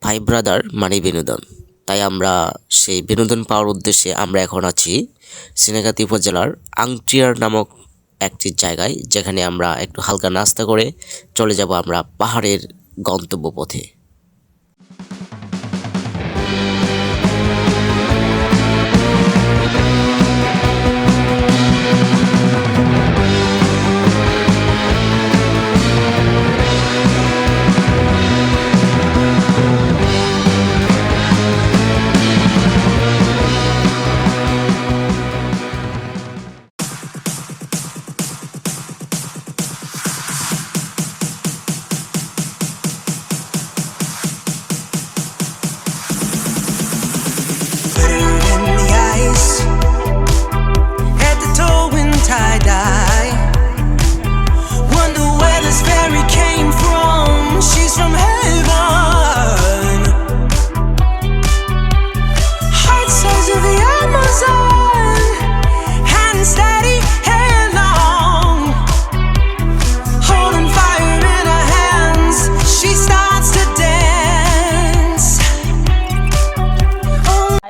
ভাই ব্রাদার মানে বিনোদন। তাই আমরা সেই বিনোদন পাওয়ার উদ্দেশ্যে আমরা এখন আছি সিনেগাতি উপজেলার আংটিয়ার নামক একটি জায়গায়, যেখানে আমরা একটু হালকা নাস্তা করে চলে যাব আমরা পাহাড়ের গন্তব্য পথে।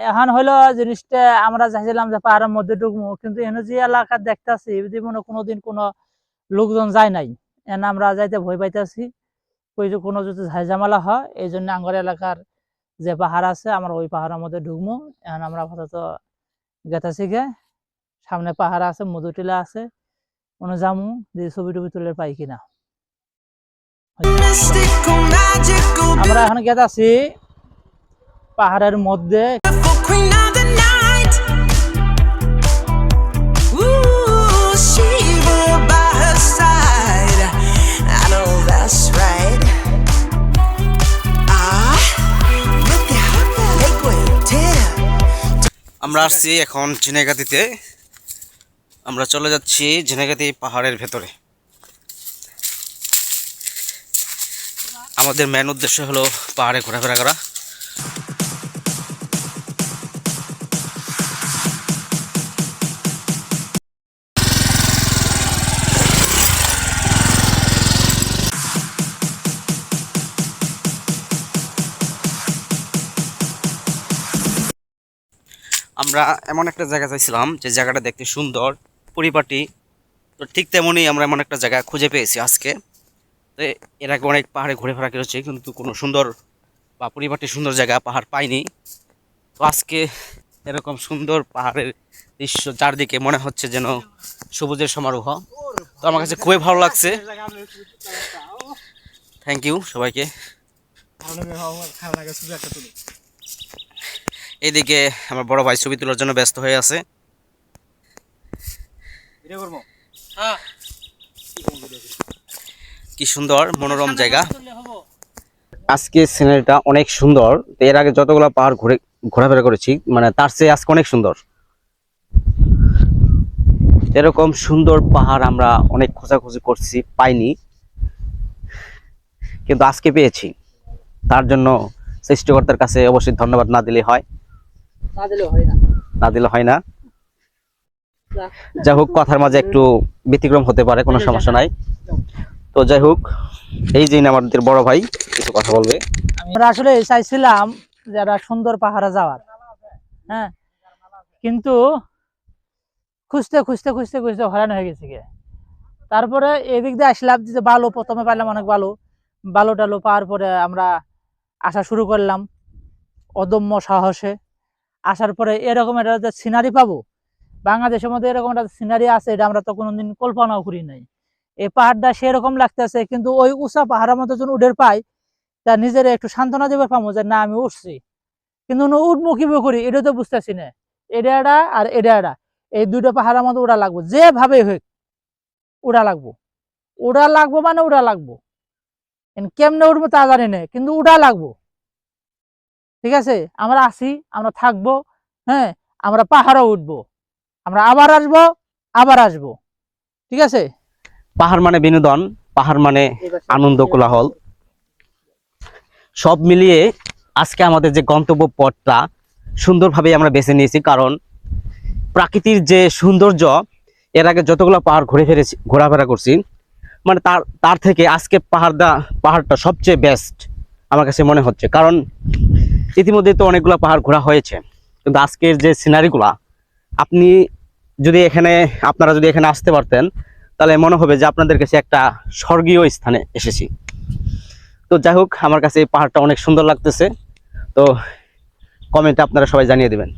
এখন হলো জিনিসটা আমরা চাইছিলাম যে পাহাড়ের মধ্যে ঢুকবো, কিন্তু এনে যে এলাকা দেখতেছি জীবনে কোনোদিন কোনো লোকজন যায় নাই, এনে আমরা যাইতে ভয় পাইতেছি। ওই যে কোনো যদি ঝামেলা হয়, এই জন্য আঙ্গর এলাকার যে পাহাড় আছে আমরা ওই পাহাড়ের মধ্যে ঢুকবো। এখন আমরা আপাতত গেতেছি গে, সামনে পাহাড় আছে, মধুটিলা আছে, কোনো জামু যে ছবি টবি তুলে পাই কিনা। আমরা এখন গেতেছি পাহাড়ের মধ্যে। আমরা আসছি এখন ঝিনাইগাতিতে। আমরা চলে যাচ্ছি ঝিনাইগাতি পাহাড়ের ভেতরে। আমাদের মেন উদ্দেশ্য হলো পাহাড়ে ঘোরাফেরা করা। আমরা এমন একটা জায়গা চাইছিলাম যে জায়গাটা দেখতে সুন্দর, পরিপাটি। তো ঠিক তেমনই আমরা এমন একটা জায়গা খুঁজে পেয়েছি আজকে। তো এর আগে অনেক পাহাড়ে ঘুরে ফেরা করেছি, কিন্তু কোনো সুন্দর বা পরিপাটি সুন্দর জায়গা পাহাড় পাইনি। তো আজকে এরকম সুন্দর পাহাড়ের দৃশ্য, চারদিকে মনে হচ্ছে যেন সবুজের সমারোহ। তো আমার কাছে খুবই ভালো লাগছে। থ্যাংক ইউ সবাইকে। এইদিকে আমার বড় ভাই ছবি তোলার জন্য ব্যস্ত হয়ে আছে। কি সুন্দর মনোরম জায়গা। আজকে সিনারিটা অনেক সুন্দর। এর আগে যতগুলো পাহাড় ঘোরাফেরা করেছি, মানে তার চেয়ে আজকে অনেক সুন্দর। এরকম সুন্দর পাহাড় আমরা অনেক খোঁজাখুঁজি করছি, পাইনি, কিন্তু আজকে পেয়েছি। তার জন্য সৃষ্টিকর্তার কাছে অবশ্যই ধন্যবাদ না দিলে হয় না। যাই হোক, কথার মাঝে একটু ব্যতিক্রম হতে পারে, কোনো সমস্যা নাই। তো যাই হোক, এই যে আমাদের বড় ভাই কিছু কথা বলবে। আমরা আসলে চাইছিলাম যারা সুন্দর পাহাড়ে যাওয়ার, হ্যাঁ, কিন্তু খুঁজতে খুঁজতে খুঁজতে খুঁজতে হয়রান হয়ে গেছে গে। তারপরে এদিক দিয়ে আসলাম যে বালু, প্রথমে পাইলাম অনেক বালু টালু পাওয়ার পরে আমরা আসা শুরু করলাম অদম্য সাহসে। আসার পরে এরকম একটা সিনারি পাবো, বাংলাদেশের মধ্যে এরকম একটা সিনারি আছে, এটা আমরা তো কোনোদিন কল্পনাও করি নাই। এই পাহাড়টা সেরকম লাগতেছে, কিন্তু ওই উঁচা পাহাড়ের মধ্যে যখন উঠে পাই, তা নিজের একটু সান্ত্বনা দেবে পাবো যে না আমি উঠছি। কিন্তু উঠবো কিভাবে করি এটা তো বুঝতেছি না। এটা আর এটা, এই দুটো পাহাড়ের মধ্যে উড়া লাগবো, যেভাবে হোক উড়া লাগবো। মানে উড়া লাগবো, কেমনে উঠবো তা জানি না, কিন্তু উড়া লাগবো। ঠিক আছে, আমরা আসি, আমরা থাকবো, হ্যাঁ, আমরা পাহাড়ও উঠবো, আমরা আবার আসবো। ঠিক আছে। পাহাড় মানে বিনোদন, পাহাড় মানে আনন্দ, কোলাহল, সব মিলিয়ে আজকে আমাদের যে গন্তব্য পথটা সুন্দরভাবে আমরা বেছে নিয়েছি। কারণ প্রাকৃতির যে সৌন্দর্য, এর আগে যতগুলো পাহাড় ঘোরাফেরা করছি, মানে তার থেকে আজকে পাহাড়টা সবচেয়ে বেস্ট আমার কাছে মনে হচ্ছে। কারণ ইতিমধ্যে তো অনেকগুলো পাহাড় ঘোরা হয়েছে, কিন্তু আজকের যে সিনারিগুলা আপনি যদি আপনারা যদি এখানে আসতে পারতেন তাহলে মনে হবে যে আপনাদের কাছে একটা স্বর্গীয় স্থানে এসেছি। তো যাই হোক, আমার কাছে এই পাহাড়টা অনেক সুন্দর লাগতেছে। তো কমেন্টে আপনারা সবাই জানিয়ে দিবেন।